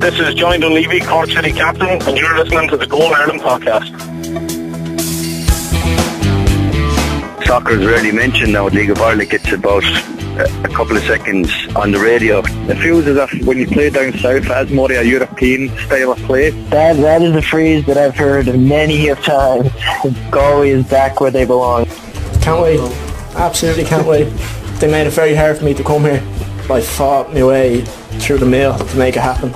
This is Johnny Dunleavy, Cork City Captain, and you're listening to the Goal Ireland podcast. Soccer is rarely mentioned now. League of Ireland gets about a couple of seconds on the radio. It feels as if when you play down south, it has more of a European style of play. That is a phrase that I've heard many of times. Galway is back where they belong. Can't wait. Absolutely can't wait. They made it very hard for me to come here. I fought my way through the mill to make it happen.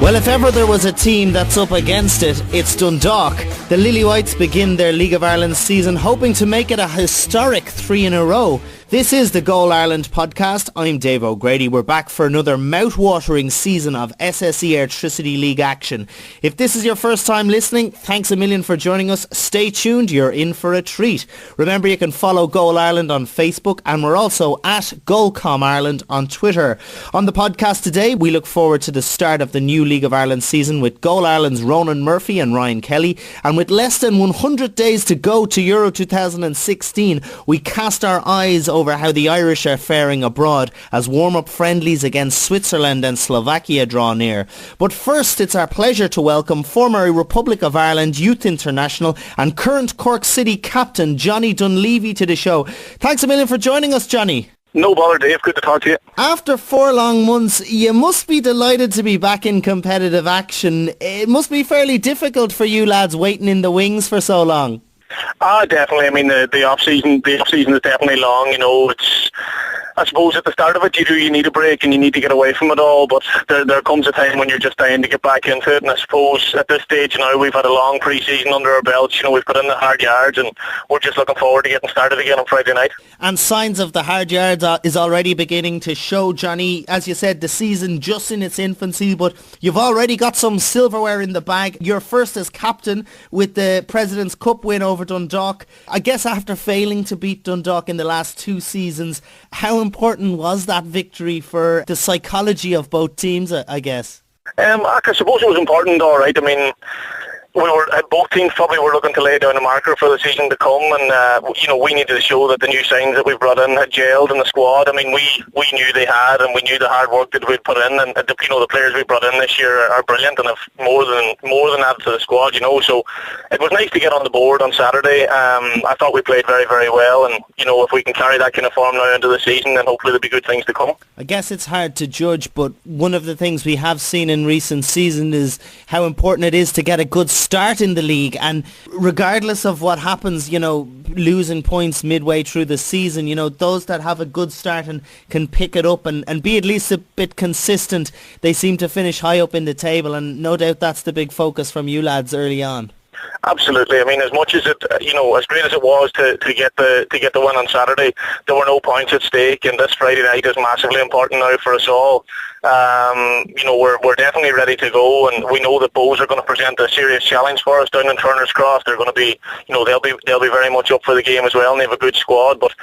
Well, if ever there was a team that's up against it, it's Dundalk. The Lily Whites begin their League of Ireland season hoping to make it a historic 3 in a row. This is the Goal Ireland podcast. I'm Dave O'Grady. We're back for another mouth-watering season of SSE Airtricity League action. If this is your first time listening, thanks a million for joining us. Stay tuned, you're in for a treat. Remember, you can follow Goal Ireland on Facebook, and we're also at Goalcom Ireland on Twitter. On the podcast today, we look forward to the start of the new League of Ireland season with Goal Ireland's Ronan Murphy and Ryan Kelly. And with less than 100 days to go to Euro 2016, we cast our eyes over how the Irish are faring abroad as warm-up friendlies against Switzerland and Slovakia draw near. But first, it's our pleasure to welcome former Republic of Ireland Youth International and current Cork City captain Johnny Dunleavy to the show. Thanks a million for joining us, Johnny. No bother, Dave. Good to talk to you. After 4 long months, you must be delighted to be back in competitive action. It must be fairly difficult for you lads waiting in the wings for so long. Definitely. I mean, the off-season is definitely long. You know, I suppose at the start of it, you need a break and you need to get away from it all, but there comes a time when you're just dying to get back into it, and I suppose at this stage now we've had a long pre-season under our belts. You know, we've put in the hard yards and we're just looking forward to getting started again on Friday night. And signs of the hard yards is already beginning to show, Johnny. As you said, the season just in its infancy, but you've already got some silverware in the bag. You're first as captain with the President's Cup win over Dundalk. I guess after failing to beat Dundalk in the last 2 seasons, how important was that victory for the psychology of both teams, I guess? I suppose it was important, all right. I mean, both teams probably were looking to lay down a marker for the season to come, and we needed to show that the new signs that we brought in had gelled in the squad. I mean, we knew they had, and we knew the hard work that we'd put in, and the players we brought in this year are brilliant and have more than added to the squad. So it was nice to get on the board on Saturday. I thought we played very, very well, and if we can carry that kind of form now into the season, then hopefully there'll be good things to come. I guess it's hard to judge, but one of the things we have seen in recent seasons is how important it is to get a good start in the league, and regardless of what happens, losing points midway through the season, those that have a good start and can pick it up and be at least a bit consistent, they seem to finish high up in the table, and no doubt that's the big focus from you lads early on. Absolutely. I mean, as much as it, as great as it was to get the win on Saturday, there were no points at stake, and this Friday night is massively important now for us all. We're definitely ready to go, and we know that Bows are going to present a serious challenge for us down in Turner's Cross. They're going to be, they'll be very much up for the game as well, and they have a good squad. But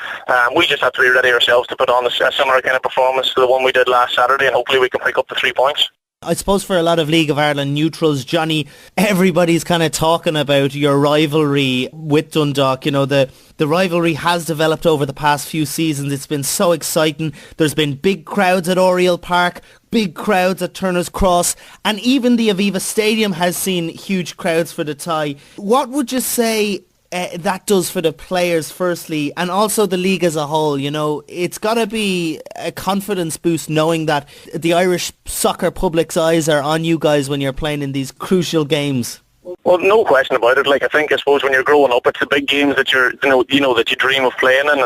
we just have to be ready ourselves to put on a similar kind of performance to the one we did last Saturday, and hopefully we can pick up the 3 points. I suppose for a lot of League of Ireland neutrals, Johnny, everybody's kind of talking about your rivalry with Dundalk. The rivalry has developed over the past few seasons. It's been so exciting. There's been big crowds at Oriel Park, big crowds at Turner's Cross, and even the Aviva Stadium has seen huge crowds for the tie. What would you say that does for the players firstly, and also the league as a whole? It's got to be a confidence boost knowing that the Irish soccer public's eyes are on you guys when you're playing in these crucial games. Well, no question about it. I suppose when you're growing up, it's the big games that that you dream of playing in.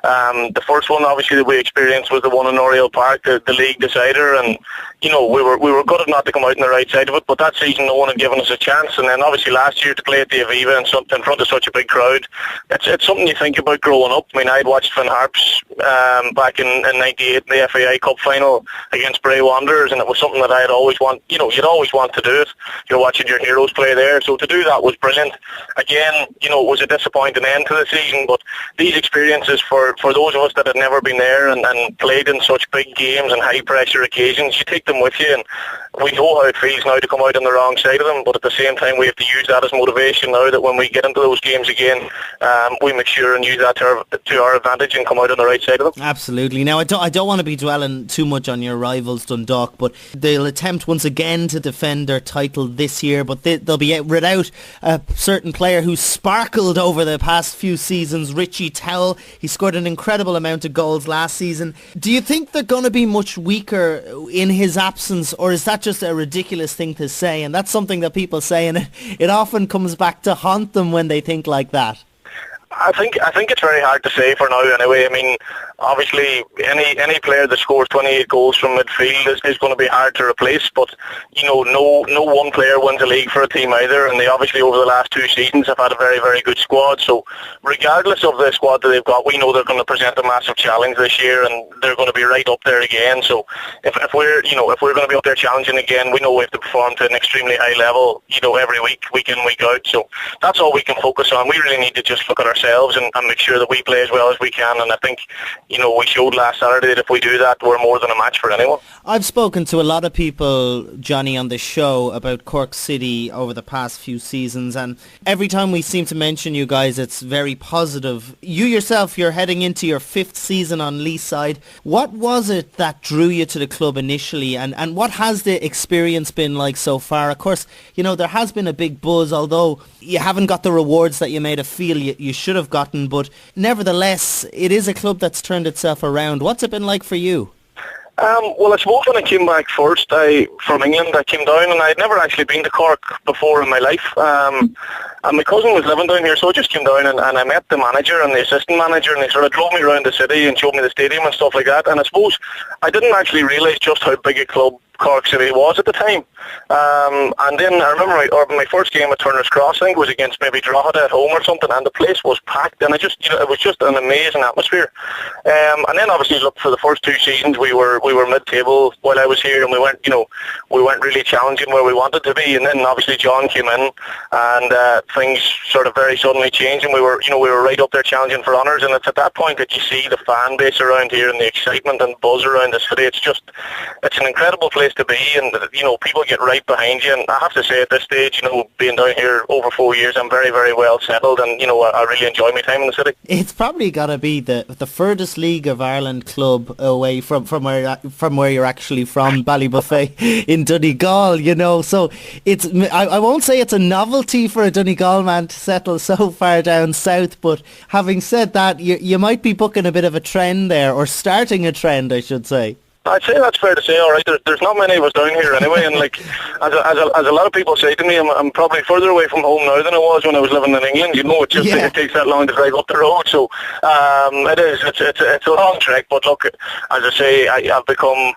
And the first one, obviously, that we experienced was the one in Oriel Park, the league decider. And we were gutted not to come out on the right side of it. But that season, no one had given us a chance. And then obviously last year to play at the Aviva in front of such a big crowd, it's something you think about growing up. I mean, I'd watched Finn Harps back in '98 in the FAI Cup final against Bray Wanderers, and it was something that I'd always want. You'd always want to do it. You're watching your heroes play there. So to do that was brilliant. Again, it was a disappointing end to the season, but these experiences for those of us that had never been there and played in such big games and high pressure occasions, you take them with you, and we know how it feels now to come out on the wrong side of them, but at the same time we have to use that as motivation now that when we get into those games again, we make sure and use that to our advantage and come out on the right side of them. Absolutely. Now, I don't want to be dwelling too much on your rivals Dundalk, but they'll attempt once again to defend their title this year, but they'll be without a certain player who's sparkled over the past few seasons, Richie Towell. He scored an incredible amount of goals last season. Do you think they're going to be much weaker in his absence, or is that just a ridiculous thing to say? And that's something that people say, and it often comes back to haunt them when they think like that. I think it's very hard to say for now anyway. I mean, obviously any player that scores 28 goals from midfield is going to be hard to replace, but no one player wins a league for a team either, and they obviously over the last 2 seasons have had a very, very good squad. So regardless of the squad that they've got, we know they're going to present a massive challenge this year, and they're going to be right up there again. So if we're going to be up there challenging again, we know we have to perform to an extremely high level, every week in, week out. So that's all we can focus on. We really need to just look at ourselves and make sure that we play as well as we can, and I think we showed last Saturday that if we do that, we're more than a match for anyone. I've spoken to a lot of people, Johnny, on the show about Cork City over the past few seasons, and every time we seem to mention you guys, it's very positive. You yourself, you're heading into your 5th season on Leeside. What was it that drew you to the club initially, and what has the experience been like so far? Of course, there has been a big buzz, although you haven't got the rewards that you made it feel you should have gotten, but nevertheless, it is a club that's turned itself around. What's it been like for you? Well, I suppose when I came back first from England, I came down and I had never actually been to Cork before in my life. And my cousin was living down here, so I just came down and I met the manager and the assistant manager, and they sort of drove me around the city and showed me the stadium and stuff like that. And I suppose I didn't actually realise just how big a club Cork City was at the time. And then I remember my first game at Turner's Cross, I think it was against maybe Drogheda at home or something, and the place was packed, and it was just an amazing atmosphere. And then obviously, look, for the first 2 seasons we were mid-table while I was here, and we weren't really challenging where we wanted to be. And then obviously John came in, and things sort of very suddenly changed, and we were right up there challenging for honours. And it's at that point that you see the fan base around here and the excitement and buzz around the city. It's an incredible place to be, and people get right behind you. And I have to say, at this stage, being down here over 4 years, I'm very, very well settled, and I really enjoy my time in the city. It's probably got to be the furthest League of Ireland club away from where you're actually from, Ballybuffet in Donegal. So it's I won't say it's a novelty for a Donegal man to settle so far down south, but having said that, you might be booking a bit of a trend there, or starting a trend, I should say. I'd say that's fair to say. All right, there's not many of us down here anyway, and like as a lot of people say to me, I'm probably further away from home now than I was when I was living in England. It takes that long to drive up the road, so it is. It's a long trek, but look, as I say, I've become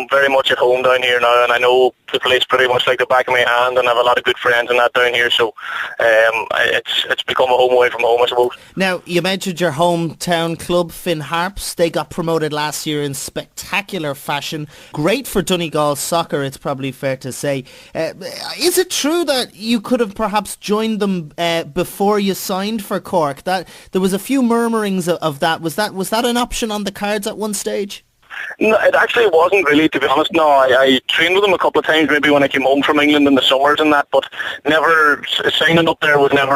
very much at home down here now, and I know the place pretty much like the back of my hand, and I have a lot of good friends and that down here, so it's become a home away from home, I suppose. Now, you mentioned your hometown club, Finn Harps. They got promoted last year in spectacular fashion. Great for Donegal soccer, it's probably fair to say. Is it true that you could have perhaps joined them before you signed for Cork? That there was a few murmurings of that. Was that an option on the cards at one stage? No, it actually wasn't really, to be honest. No, I trained with them a couple of times, maybe when I came home from England in the summers and that, but never signing up there was never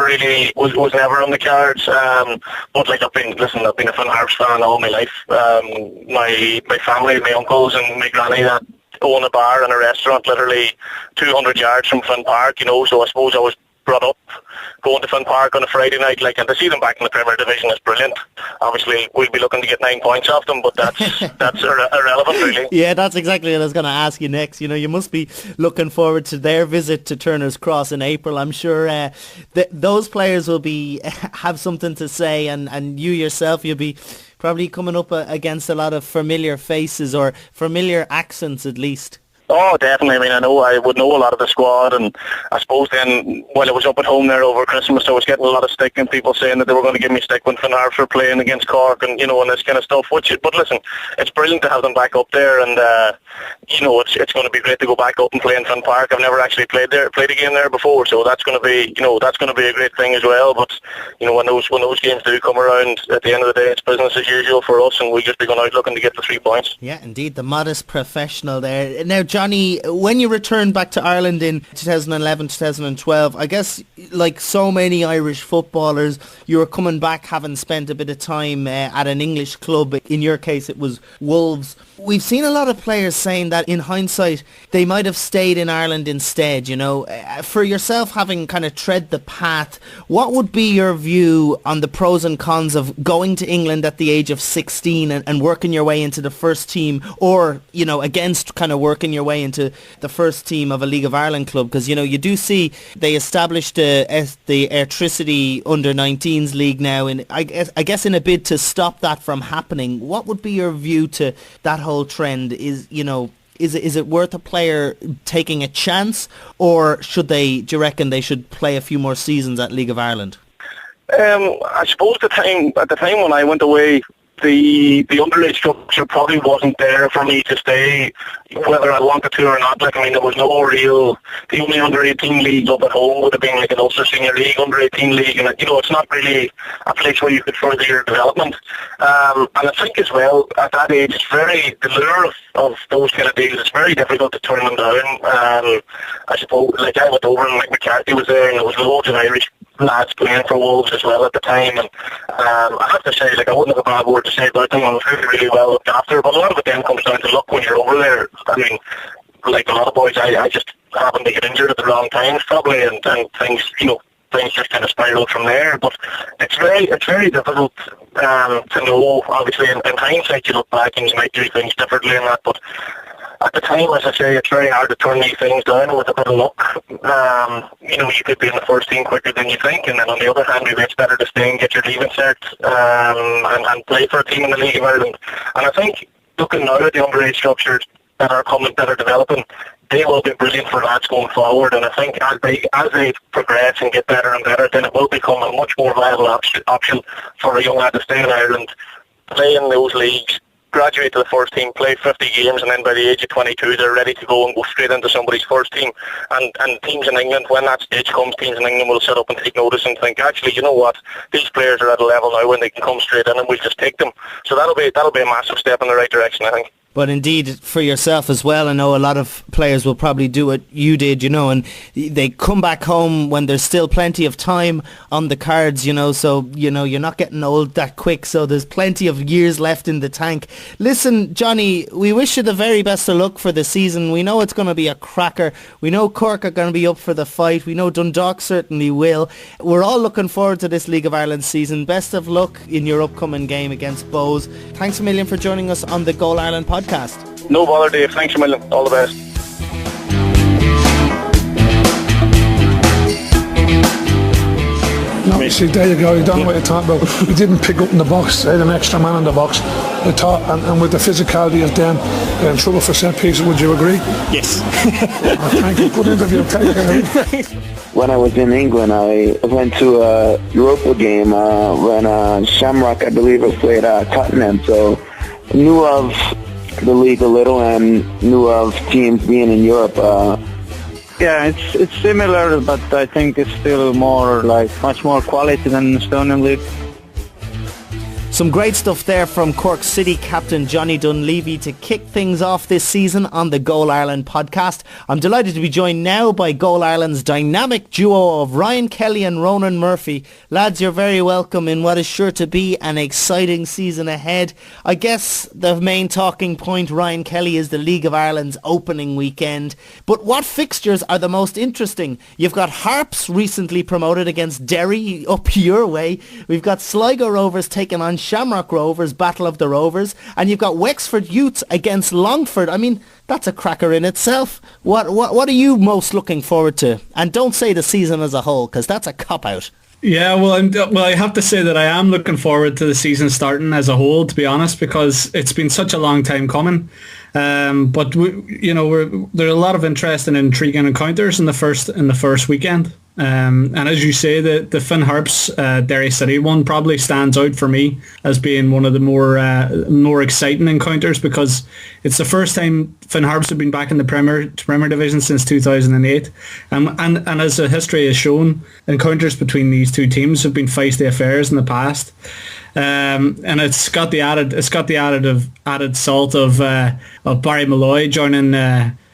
on the cards. But like I've been a Finn Harps fan all my life. My family, my uncles and my granny that own a bar and a restaurant literally 200 yards from Finn Park, so I suppose I was brought up going to Finn Park on a Friday night, and to see them back in the Premier Division is brilliant. Obviously, we'll be looking to get 9 points off them, but that's irrelevant, really. Yeah, that's exactly what I was going to ask you next. You must be looking forward to their visit to Turner's Cross in April. I'm sure those players will have something to say, and you yourself, you'll be probably coming up against a lot of familiar faces, or familiar accents at least. Oh, definitely. I mean, I would know a lot of the squad, and I suppose then, while I was up at home there over Christmas, I was getting a lot of stick and people saying that they were going to give me stick when Finn Harps were playing against Cork and, and this kind of stuff. But listen, it's brilliant to have them back up there, and, it's going to be great to go back up and play in Finn Park. I've never actually played a game there before, so that's going to be, that's going to be a great thing as well. But, when those games do come around, at the end of the day, it's business as usual for us, and we just be going out looking to get the 3 points. Yeah, indeed, the modest professional there. Now, Johnny, when you returned back to Ireland in 2011, 2012, I guess like so many Irish footballers, you were coming back having spent a bit of time at an English club. In your case, it was Wolves. We've seen a lot of players saying that in hindsight, they might have stayed in Ireland instead, For yourself, having kind of tread the path, what would be your view on the pros and cons of going to England at the age of 16 and working your way into the first team, or, against kind of working your way into the first team of a League of Ireland club? Because, you do see they established the Airtricity Under-19s League now, and I guess in a bid to stop that from happening. What would be your view to that whole trend? Is it worth a player taking a chance, or do you reckon they should play a few more seasons at League of Ireland? I suppose at the time when I went away, the underage structure probably wasn't there for me to stay, whether I wanted to or not. There was no real. The only under-18 league up at home would have been like an Ulster Senior League, under-18 league, and it's not really a place where you could further your development. And I think as well, at that age, it's the lure of those kind of deals, it's very difficult to turn them down. I suppose, I went over and McCarthy was there, and there was loads of Irish lads playing for Wolves as well at the time, and I have to say, I wouldn't have a bad word to say about them. I was really, really well looked after, but a lot of it then comes down to luck when you're over there. Like a lot of boys, I just happened to get injured at the wrong times probably, and things just kind of spiraled from there. But it's very difficult to know. Obviously, in hindsight, you look back and you might do things differently in that, but at the time, as I say, it's very hard to turn these things down with a bit of luck. You could be in the first team quicker than you think, and then on the other hand, maybe it's better to stay and get your leaving cert and play for a team in the League of Ireland. And I think, looking now at the underage structures that are developing, they will be brilliant for lads going forward. And I think as they progress and get better and better, then it will become a much more viable option for a young lad to stay in Ireland, play in those leagues, graduate to the first team, play 50 games, and then by the age of 22 they're ready to go and go straight into somebody's first team. And teams in England, when that stage comes, teams in England will sit up and take notice and think, actually, you know what, these players are at a level now when they can come straight in and we'll just take them. So that'll be a massive step in the right direction, I think. But indeed, for yourself as well, I know a lot of players will probably do what you did, and they come back home when there's still plenty of time on the cards, so, you're not getting old that quick, so there's plenty of years left in the tank. Listen, Johnny, we wish you the very best of luck for the season. We know it's going to be a cracker. We know Cork are going to be up for the fight. We know Dundalk certainly will. We're all looking forward to this League of Ireland season. Best of luck in your upcoming game against Bohs. Thanks a million for joining us on the Goal Ireland podcast. No bother, Dave. Thanks a million. All the best. No, see, there you go. You don't know what you're talking about. We didn't pick up in the box. They had an extra man in the box. I thought, and with the physicality of them, they're in trouble for set pieces. Would you agree? Yes. Thank you. Good interview. When I was in England, I went to a Europa game when Shamrock, I believe, played Tottenham. So I knew of the league a little and knew of teams being in Europe. Yeah, it's similar, but I think it's still much more quality than the Estonian League. Some great stuff there from Cork City captain Johnny Dunleavy to kick things off this season on the Goal Ireland podcast. I'm delighted to be joined now by Goal Ireland's dynamic duo of Ryan Kelly and Ronan Murphy. Lads, you're very welcome in what is sure to be an exciting season ahead. I guess the main talking point, Ryan Kelly, is the League of Ireland's opening weekend. But what fixtures are the most interesting? You've got Harps recently promoted against Derry up your way. We've got Sligo Rovers taking on Shamrock Rovers, Battle of the Rovers, and you've got Wexford Youths against Longford. I mean, that's a cracker in itself. What are you most looking forward to? And don't say the season as a whole, because that's a cop-out. Yeah, well, I have to say that I am looking forward to the season starting as a whole, to be honest, because it's been such a long time coming. But there are a lot of interesting and intriguing encounters in the first weekend. And as you say, the Finn Harps Derry City one probably stands out for me as being one of the more exciting encounters, because it's the first time Finn Harps have been back in the Premier Division since 2008, and as the history has shown, encounters between these two teams have been feisty affairs in the past. And it's got the added salt of Barry Malloy joining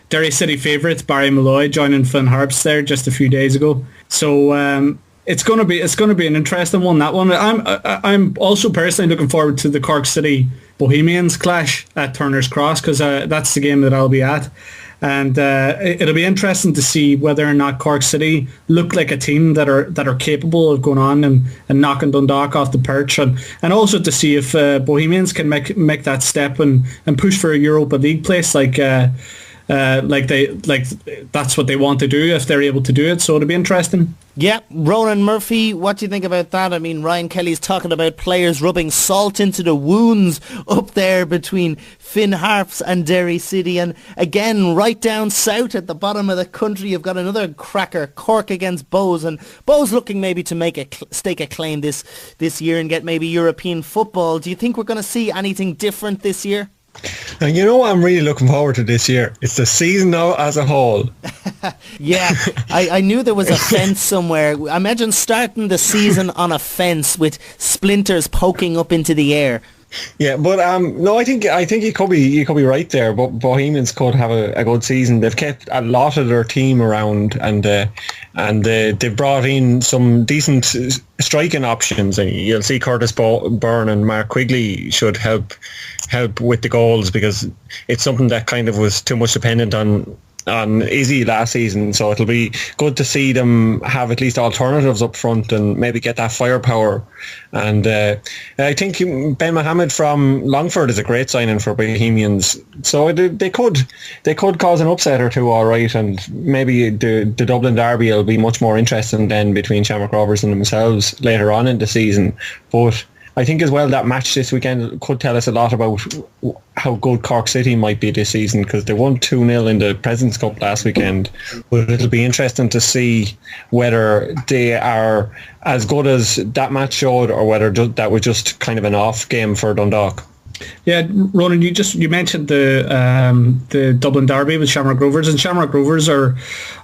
Derry City favourites Barry Malloy joining Finn Harps there just a few days ago. So it's going to be an interesting one. That one. I'm also personally looking forward to the Cork City Bohemians clash at Turner's Cross, because that's the game that I'll be at. And it'll be interesting to see whether or not Cork City look like a team that are capable of going on and knocking Dundalk off the perch, and also to see if Bohemians can make that step and push for a Europa League place like that's what they want to do if they're able to do it. So it'll be interesting. Yeah, Ronan Murphy, what do you think about that? I mean, Ryan Kelly's talking about players rubbing salt into the wounds up there between Finn Harps and Derry City. And again, right down south at the bottom of the country, you've got another cracker, Cork against Bohs. And Bohs looking maybe to stake a claim this year and get maybe European football. Do you think we're going to see anything different this year? And you know what I'm really looking forward to this year? It's the season now as a whole. Yeah, I knew there was a fence somewhere. Imagine starting the season on a fence with splinters poking up into the air. Yeah, but no, I think you could be right there. But Bohemians could have a good season. They've kept a lot of their team around, and they've brought in some decent striking options. And you'll see Curtis Byrne and Mark Quigley should help with the goals, because it's something that kind of was too much dependent on Izzy last season. So it'll be good to see them have at least alternatives up front and maybe get that firepower. And I think Ben Mohammed from Longford is a great signing for Bohemians. So they could cause an upset or two, all right. And maybe the Dublin derby will be much more interesting then between Shamrock Rovers and themselves later on in the season. But I think as well that match this weekend could tell us a lot about how good Cork City might be this season, because they won 2-0 in the President's Cup last weekend. But it'll be interesting to see whether they are as good as that match showed, or whether that was just kind of an off game for Dundalk. Yeah, Ronan, you mentioned the Dublin derby with Shamrock Rovers, and Shamrock Rovers are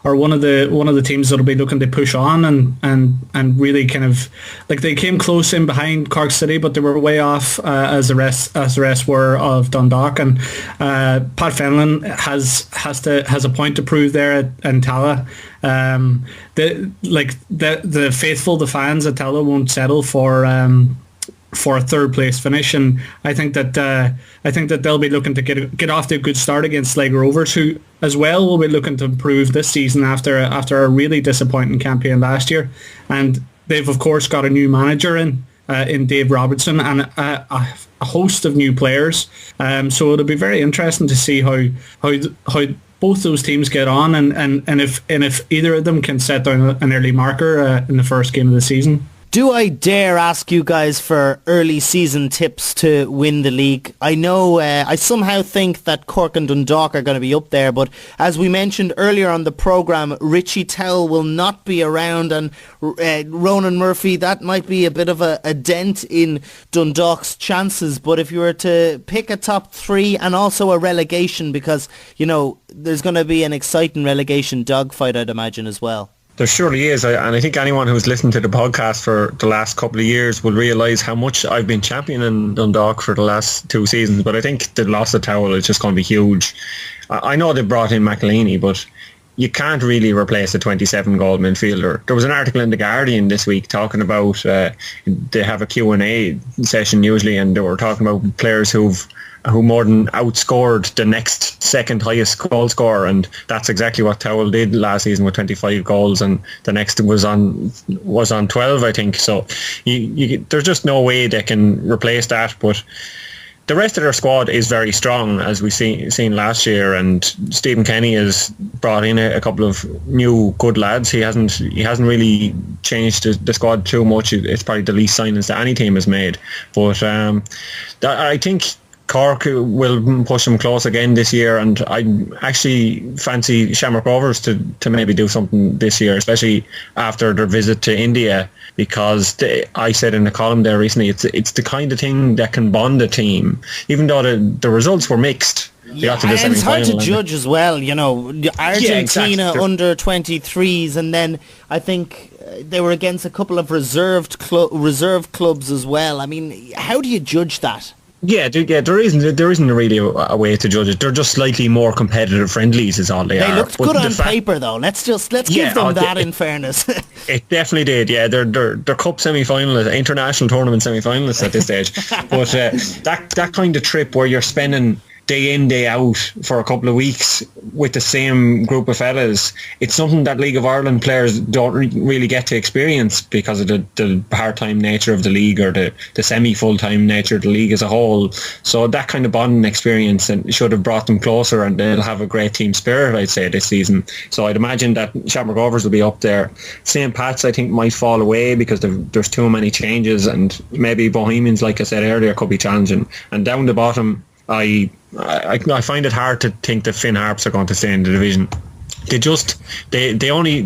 one of the teams that'll be looking to push on and really kind of, like, they came close in behind Cork City, but they were way off as the rest were of Dundalk. And Pat Fenlon has a point to prove there at Tala. The faithful, the fans at Tala won't settle for a third place finish, and I think that they'll be looking to get off to a good start against Sligo Rovers, who as well will be looking to improve this season after a really disappointing campaign last year. And they've of course got a new manager in Dave Robertson, and a host of new players. So it'll be very interesting to see how both those teams get on, and if either of them can set down an early marker in the first game of the season. Do I dare ask you guys for early season tips to win the league? I know I somehow think that Cork and Dundalk are going to be up there, but as we mentioned earlier on the programme, Richie Towell will not be around, and Ronan Murphy, that might be a bit of a dent in Dundalk's chances. But if you were to pick a top three and also a relegation, because, you know, there's going to be an exciting relegation dogfight, I'd imagine, as well. There surely is, and I think anyone who's listened to the podcast for the last couple of years will realise how much I've been championing Dundalk for the last 2 seasons, but I think the loss of Towell is just going to be huge. I know they brought in McElhinney, but you can't really replace a 27-goal midfielder. There was an article in The Guardian this week talking about, they have a Q&A session usually, and they were talking about players who more than outscored the next second highest goal scorer, and that's exactly what Towell did last season with 25 goals, and the next was on 12, I think. So there's just no way they can replace that. But the rest of their squad is very strong, as we seen last year, and Stephen Kenny has brought in a couple of new good lads. He hasn't really changed the squad too much. It's probably the least signings that any team has made, but I think Cork will push them close again this year, and I actually fancy Shamrock Rovers to maybe do something this year, especially after their visit to India, because I said in the column there recently, it's the kind of thing that can bond a team, even though the results were mixed. Yeah, and it's hard to judge as well, you know. Argentina under 23s, and then I think they were against a couple of reserve clubs as well. I mean, how do you judge that? Yeah, there isn't really a way to judge it. They're just slightly more competitive friendlies is all they are. They looked good on paper though. Let's give them that in fairness. It definitely did, yeah. They're cup semi-finalists, international tournament semi-finalists at this stage. But that kind of trip where you're spending day in, day out for a couple of weeks with the same group of fellas, it's something that League of Ireland players don't really get to experience because of the part-time nature of the league, or the semi-full-time nature of the league as a whole. So that kind of bonding experience should have brought them closer, and they'll have a great team spirit, I'd say, this season. So I'd imagine that Shamrock Rovers will be up there. St. Pat's, I think, might fall away because there's too many changes, and maybe Bohemians, like I said earlier, could be challenging. And down the bottom, I find it hard to think that Finn Harps are going to stay in the division. They only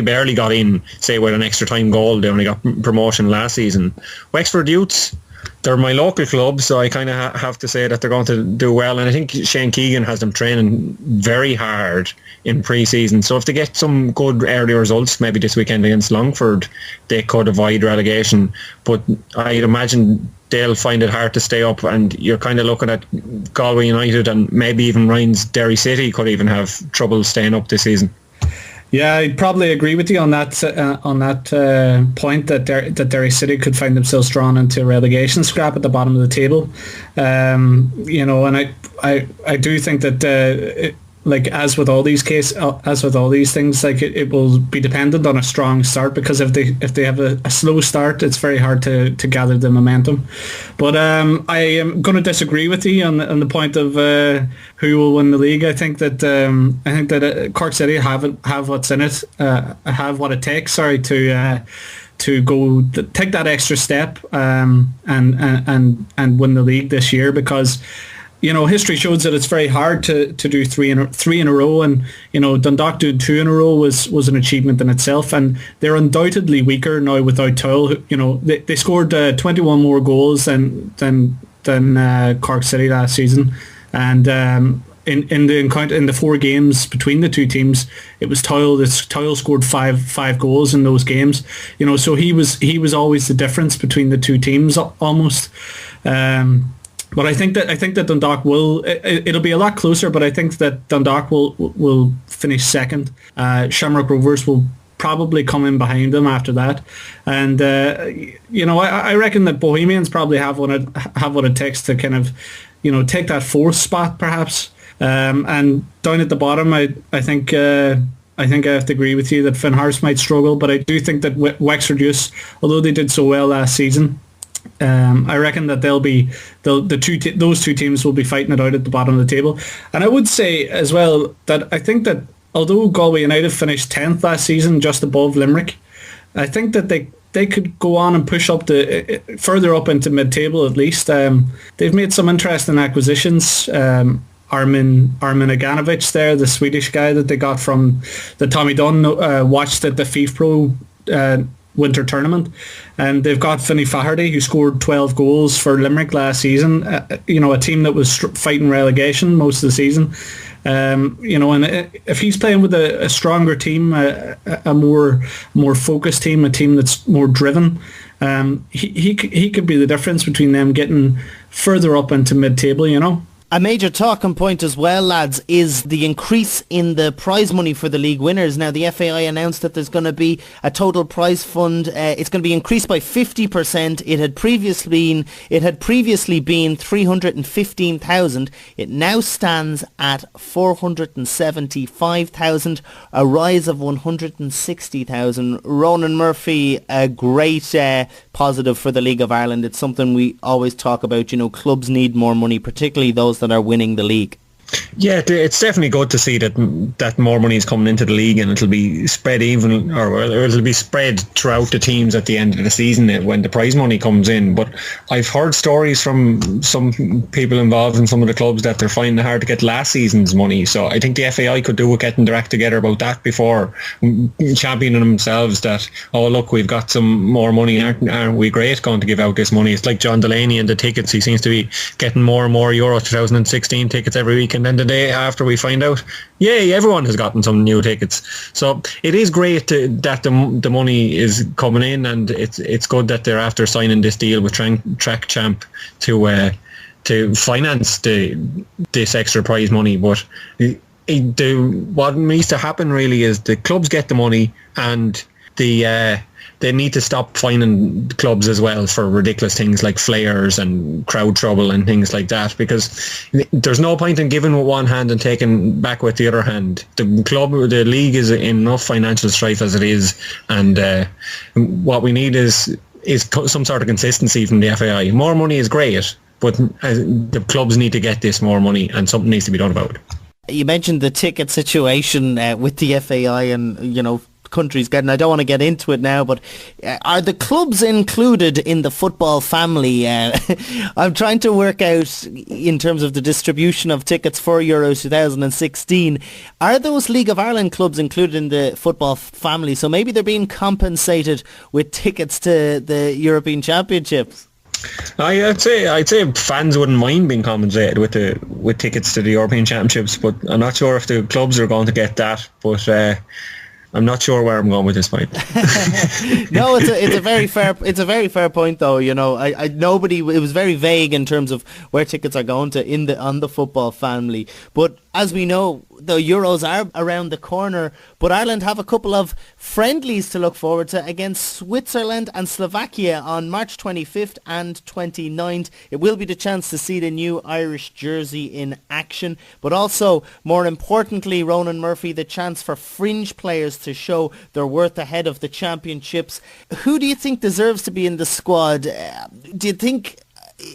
barely got in, say, with an extra time goal. They only got promotion last season. Wexford Youths, they're my local club, so I kind of have to say that they're going to do well. And I think Shane Keegan has them training very hard in pre-season. So if they get some good early results, maybe this weekend against Longford, they could avoid relegation. But I'd imagine they'll find it hard to stay up, and you're kind of looking at Galway United and maybe even Ryan's Derry City could even have trouble staying up this season. Yeah, I'd probably agree with you on that point that Derry City could find themselves drawn into a relegation scrap at the bottom of the table. You know, and I do think that like as with all these things, like it will be dependent on a strong start, because if they have a slow start, it's very hard to gather the momentum. But I am going to disagree with you on the point of who will win the league. I think that Cork City have what's in it, have what it takes. To go take that extra step and win the league this year, because, you know, history shows that it's very hard to do three in a row, and, you know, Dundalk doing 2 in a row was an achievement in itself, and they're undoubtedly weaker now without Tull. You know, they scored 21 more goals than Cork City last season, and in the 4 games between the two teams, it was Tull scored five goals in those games. You know, so he was always the difference between the two teams almost. But I think that Dundalk will. It'll be a lot closer, but I think that Dundalk will finish second. Shamrock Rovers will probably come in behind them after that, and you know, I reckon that Bohemians probably have what it takes to kind of, you know, take that 4th spot perhaps. And down at the bottom, I think I have to agree with you that Finn Harps might struggle, but I do think that Wexford Youths, although they did so well last season, I reckon that those two teams will be fighting it out at the bottom of the table. And I would say as well that I think that although Galway United finished 10th last season, just above Limerick, I think that they could go on and push up further up into mid-table at least. They've made some interesting acquisitions. Armin Aganovic there, the Swedish guy that they got from the Tommy Dunn watched at the FIFPro winter tournament, and they've got Finney Faherty, who scored 12 goals for Limerick last season. You know, a team that was fighting relegation most of the season. You know, and if he's playing with a stronger team, a more focused team, a team that's more driven, he could be the difference between them getting further up into mid-table, you know. A major talking point as well, lads, is the increase in the prize money for the league winners. Now, the FAI announced that there's going to be a total prize fund. It's going to be increased by 50%. It had previously been 315,000. It now stands at 475,000, a rise of 160,000. Ronan Murphy, a great positive for the League of Ireland. It's something we always talk about. Clubs need more money, particularly those that are winning the league. Yeah, it's definitely good to see that more money is coming into the league, and it'll be spread even, or it'll be spread throughout the teams at the end of the season when the prize money comes in. But I've heard stories from some people involved in some of the clubs that they're finding it hard to get last season's money. So I think the FAI could do with getting their act together about that before championing themselves that, oh look, we've got some more money, aren't we great going to give out this money? It's like John Delaney and the tickets. He seems to be getting more and more Euro 2016 tickets every week, and then the day after we find out, yay, everyone has gotten some new tickets. So it is great that the money is coming in, and it's good that they're after signing this deal with Track Champ to finance this extra prize money. But what needs to happen really is the clubs get the money, and they need to stop fining clubs as well for ridiculous things like flares and crowd trouble and things like that, because there's no point in giving with one hand and taking back with the other hand. The league is in enough financial strife as it is, and what we need is some sort of consistency from the FAI. More money is great, but the clubs need to get this more money, and something needs to be done about it. You mentioned the ticket situation with the FAI and, countries getting. I don't want to get into it now, but are the clubs included in the football family? I'm trying to work out in terms of the distribution of tickets for Euro 2016. Are those League of Ireland clubs included in the football family? So maybe they're being compensated with tickets to the European Championships. I'd say fans wouldn't mind being compensated with tickets to the European Championships, but I'm not sure if the clubs are going to get that. But I'm not sure where I'm going with this point. No, it's a very fair point though. It was very vague in terms of where tickets are going to on the football family. But as we know, the Euros are around the corner, but Ireland have a couple of friendlies to look forward to against Switzerland and Slovakia on March 25th and 29th. It will be the chance to see the new Irish jersey in action, but also, more importantly, Ronan Murphy, the chance for fringe players to show their worth ahead of the championships. Who do you think deserves to be in the squad? Do you think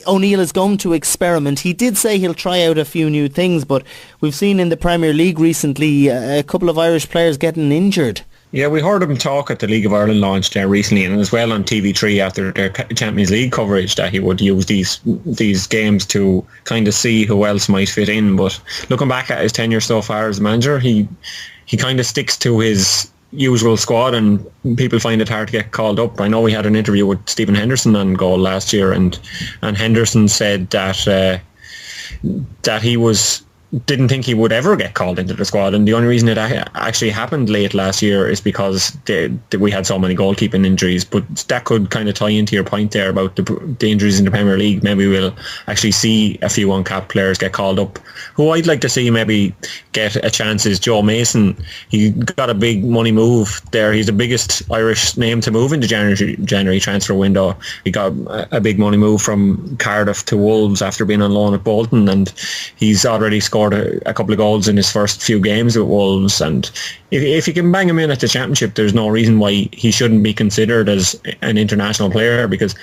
O'Neill is going to experiment? He did say he'll try out a few new things, but we've seen in the Premier League recently a couple of Irish players getting injured. Yeah, we heard him talk at the League of Ireland launch there recently, and as well on TV3 after their Champions League coverage, that he would use these games to kind of see who else might fit in. But looking back at his tenure so far as a manager, he kind of sticks to his usual squad, and people find it hard to get called up. I know we had an interview with Stephen Henderson on goal last year, and Henderson said that he didn't think he would ever get called into the squad, and the only reason it actually happened late last year is because we had so many goalkeeping injuries. But that could kind of tie into your point there about the injuries in the Premier League. Maybe we'll actually see a few uncapped players get called up. Who I'd like to see maybe get a chance is Joe Mason. He got a big money move there. He's the biggest Irish name to move in the January transfer window. He got a big money move from Cardiff to Wolves after being on loan at Bolton, and he's already scored a couple of goals in his first few games with Wolves. And if you can bang him in at the Championship, there's no reason why he shouldn't be considered as an international player, because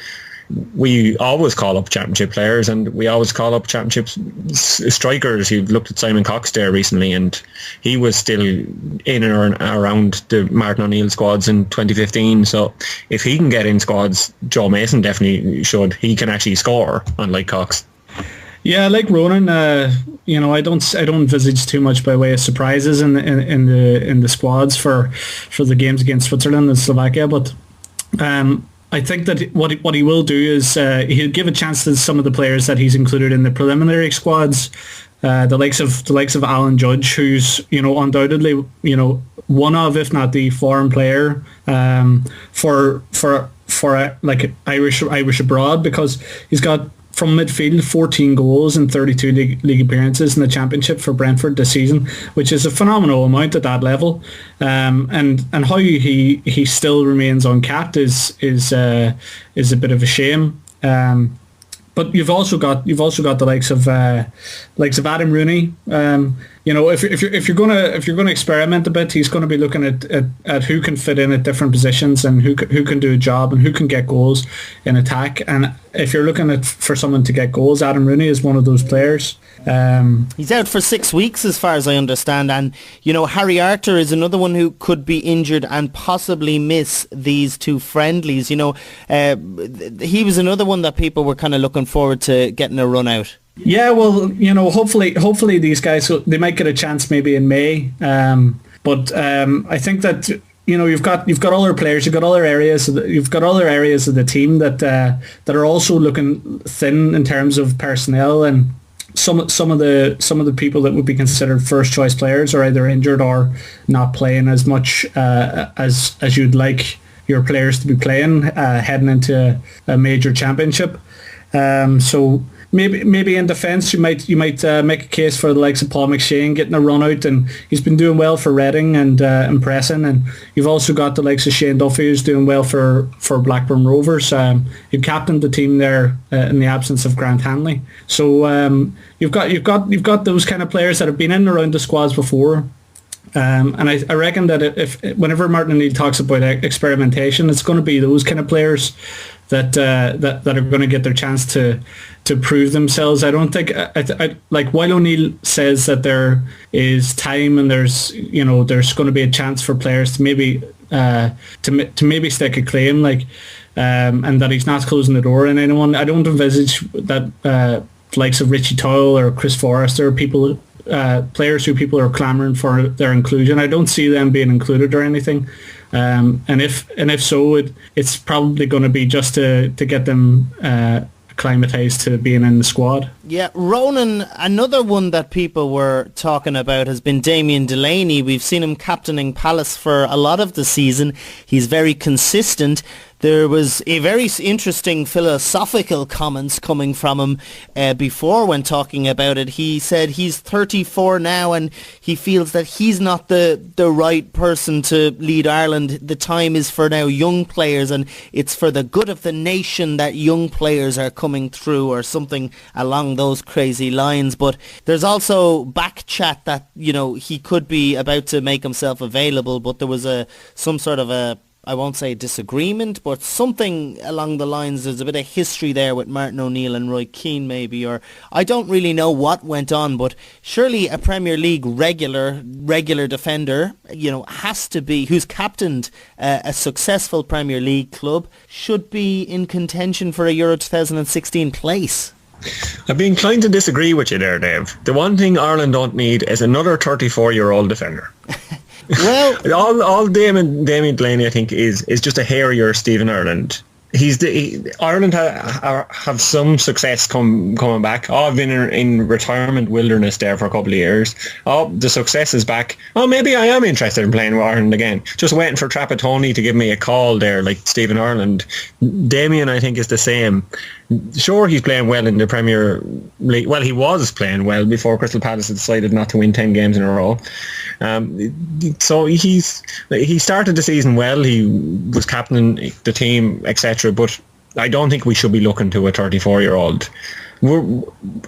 we always call up Championship players, and we always call up Championship strikers. You've looked at Simon Cox there recently, and he was still in or around the Martin O'Neill squads in 2015. So if he can get in squads, Joe Mason definitely should. He can actually score, unlike Cox. Yeah, like Ronan, I don't visage too much by way of surprises in the squads for the games against Switzerland and Slovakia, but I think that what he will do is he'll give a chance to some of the players that he's included in the preliminary squads, the likes of Alan Judge, who's undoubtedly one of, if not the foreign player for like Irish abroad, because he's got from midfield 14 goals and 32 league appearances in the Championship for Brentford this season, which is a phenomenal amount at that level. And how he still remains uncapped is a bit of a shame. but you've also got the likes of Adam Rooney. If you're gonna experiment a bit, he's going to be looking at who can fit in at different positions and who can do a job and who can get goals in attack. And if you're looking for someone to get goals, Adam Rooney is one of those players. He's out for 6 weeks as far as I understand, and Harry Arter is another one who could be injured and possibly miss these two friendlies. He was another one that people were kind of looking forward to getting a run out. Yeah, well, hopefully these guys, they might get a chance maybe in May. But I think that you've got other players, you've got other areas of the team that are also looking thin in terms of personnel, and some of the people that would be considered first choice players are either injured or not playing as much as you'd like your players to be playing heading into a major championship. So maybe in defence you might make a case for the likes of Paul McShane getting a run out, and he's been doing well for Reading and impressing. And you've also got the likes of Shane Duffy, who's doing well for Blackburn Rovers. He captained the team there in the absence of Grant Hanley. So you've got those kind of players that have been in and around the squads before. And I reckon that whenever Martin O'Neill talks about experimentation, it's going to be those kind of players that are going to get their chance to prove themselves. I don't think while O'Neill says that there is time and there's going to be a chance for players to maybe stake a claim, and that he's not closing the door on anyone. I don't envisage that likes of Richie Toyle or Chris Forrester, players who people are clamouring for their inclusion. I don't see them being included or anything. And if so, it's probably going to be just to get them acclimatised to being in the squad. Yeah, Ronan, another one that people were talking about has been Damien Delaney. We've seen him captaining Palace for a lot of the season. He's very consistent. There was a very interesting philosophical comments coming from him before when talking about it. He said he's 34 now and he feels that he's not the right person to lead Ireland. The time is for now young players, and it's for the good of the nation that young players are coming through, or something along those crazy lines. But there's also back chat that he could be about to make himself available, but there was some sort of a, I won't say disagreement, but something along the lines. There's a bit of history there with Martin O'Neill and Roy Keane maybe, or I don't really know what went on, but surely a Premier League regular defender, has to be, who's captained a successful Premier League club, should be in contention for a Euro 2016 place. I'd be inclined to disagree with you there, Dave. The one thing Ireland don't need is another 34-year-old defender. Well, all Damien Delaney, I think, is just a hairier Stephen Ireland. Ireland have some success coming back. I've been in retirement wilderness there for a couple of years. The success is back. Maybe I am interested in playing with Ireland again. Just waiting for Trapattoni to give me a call there, like Stephen Ireland. Damien, I think, is the same. Sure, he's playing well in the Premier League. Well, he was playing well before Crystal Palace had decided not to win 10 games in a row. So he started the season well. He was captaining the team, etc. But I don't think we should be looking to a 34-year-old.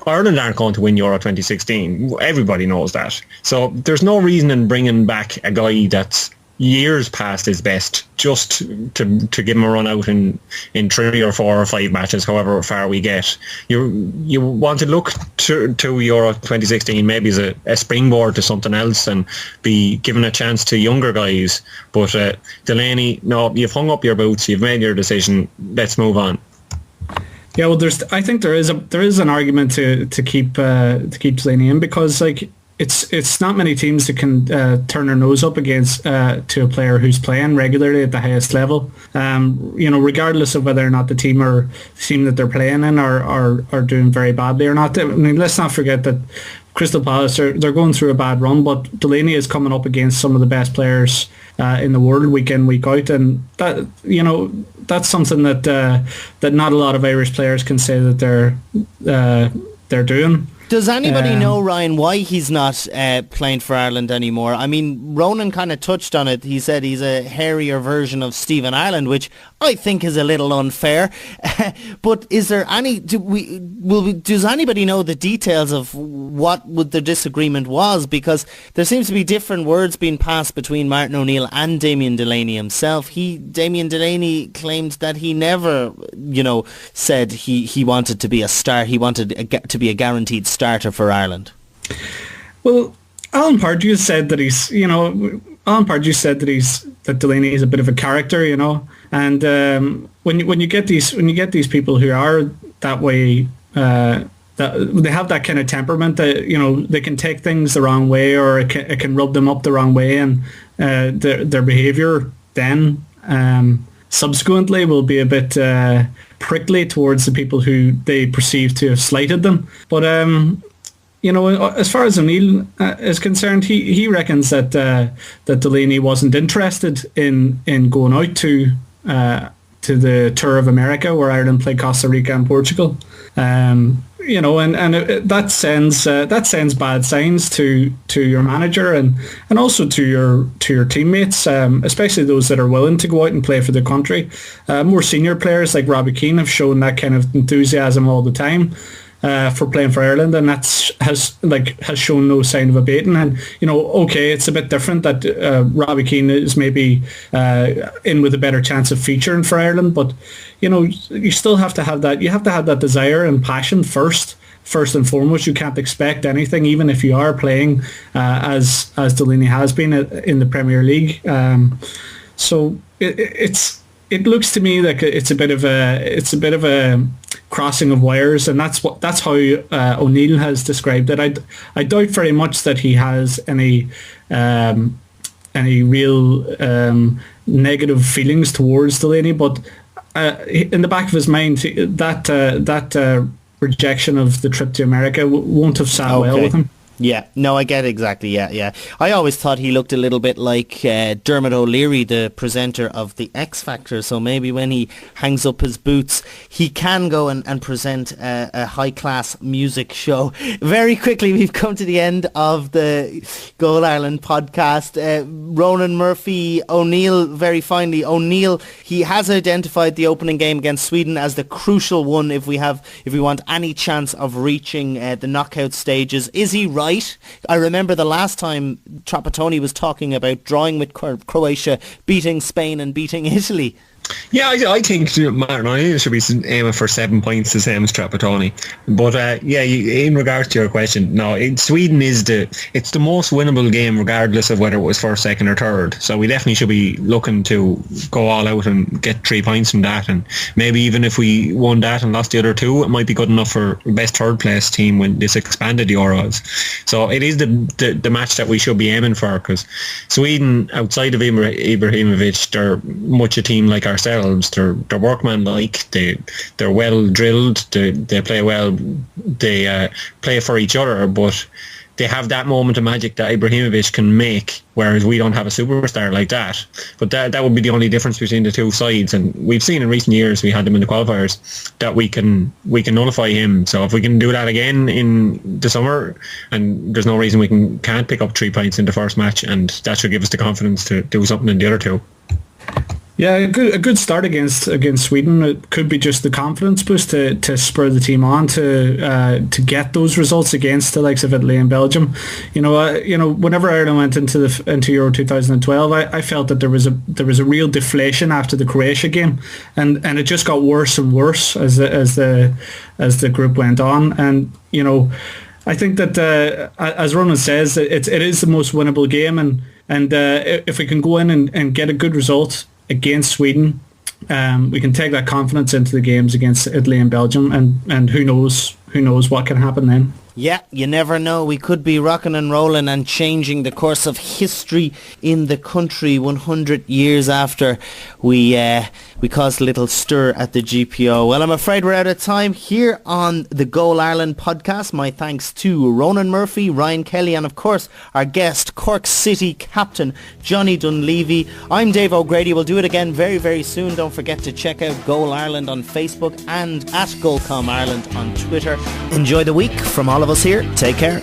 Ireland aren't going to win Euro 2016. Everybody knows that. So there's no reason in bringing back a guy that's years past his best just to give him a run out in 3 or 4 or 5 matches, however far we get. You want to look to Euro 2016 maybe as a springboard to something else and be given a chance to younger guys. But Delaney, no, you've hung up your boots, you've made your decision, let's move on. Yeah, well, I think there is an argument to keep Delaney in, because it's not many teams that can turn their nose up against to a player who's playing regularly at the highest level. Regardless of whether or not the team that they're playing in are doing very badly or not. I mean, let's not forget that Crystal Palace they're going through a bad run, but Delaney is coming up against some of the best players in the world week in, week out, and that that's something that not a lot of Irish players can say that they're doing. Does anybody know, Ryan, why he's not playing for Ireland anymore? I mean, Ronan kind of touched on it. He said he's a hairier version of Stephen Ireland, which I think is a little unfair. But is there any... Does anybody know the details of what the disagreement was? Because there seems to be different words being passed between Martin O'Neill and Damien Delaney himself. Damien Delaney claimed that he never, said he wanted to be a star. He wanted to be a guaranteed starter for Ireland. Well, Alan Pardew said that that Delaney is a bit of a character, and when you get these people who are that way, that they have that kind of temperament that they can take things the wrong way, or it can rub them up the wrong way, and their behaviour then subsequently will be a bit prickly towards the people who they perceive to have slighted them. But as far as O'Neill is concerned, he reckons that Delaney wasn't interested in going out to the Tour of America, where Ireland played Costa Rica and Portugal. That sends bad signs to your manager and also to your teammates, especially those that are willing to go out and play for the country. More senior players like Robbie Keane have shown that kind of enthusiasm all the time for playing for Ireland, and has shown no sign of abating. And it's a bit different that Robbie Keane is maybe in with a better chance of featuring for Ireland, but you still have to have that. You have to have that desire and passion first and foremost. You can't expect anything, even if you are playing as Delaney has been in the Premier League. So it looks to me like it's a bit of a crossing of wires, and that's how O'Neill has described it. I doubt very much that he has any real negative feelings towards Delaney, but in the back of his mind, that rejection of the trip to America won't have sat well with him. Yeah, no, I get it exactly, yeah. I always thought he looked a little bit like Dermot O'Leary, the presenter of The X Factor, so maybe when he hangs up his boots, he can go and present a high-class music show. Very quickly, we've come to the end of the Goal Ireland podcast. Ronan Murphy, O'Neill, very finely. O'Neill, he has identified the opening game against Sweden as the crucial one if we want any chance of reaching the knockout stages. Is he right? I remember the last time Trapattoni was talking about drawing with Croatia, beating Spain and beating Italy. Yeah, I think Martin O'Neill should be aiming for 7 points the same as Trapattoni. But in regards to your question, no, Sweden it's the most winnable game regardless of whether it was first, second or third. So we definitely should be looking to go all out and get 3 points from that. And maybe even if we won that and lost the other two, it might be good enough for best third place team when this expanded the Euros. So it is the match that we should be aiming for, because Sweden, outside of Ibrahimovic, they're much a team like ourselves. They're workmanlike. They're well drilled. They play well. They play for each other, but they have that moment of magic that Ibrahimovic can make, whereas we don't have a superstar like that. But that would be the only difference between the two sides. And we've seen in recent years, we had them in the qualifiers, that we can nullify him. So if we can do that again in the summer, and there's no reason we can't pick up 3 points in the first match, and that should give us the confidence to do something in the other two. Yeah, a good start against Sweden. It could be just the confidence boost to spur the team on to get those results against the likes of Italy and Belgium. Whenever Ireland went into Euro 2012, I felt that there was a real deflation after the Croatia game, and it just got worse and worse as the group went on. And I think that as Ronan says, it is the most winnable game, and if we can go in and get a good result against Sweden, we can take that confidence into the games against Italy and Belgium, and who knows what can happen then. Yeah, you never know. We could be rocking and rolling and changing the course of history in the country 100 years after we caused a little stir at the GPO. Well, I'm afraid we're out of time here on the Goal Ireland podcast. My thanks to Ronan Murphy, Ryan Kelly, and of course our guest, Cork City captain Johnny Dunleavy. I'm Dave O'Grady. We'll do it again very, very soon. Don't forget to check out Goal Ireland on Facebook and at Goalcom Ireland on Twitter. Enjoy the week from all of us here, take care.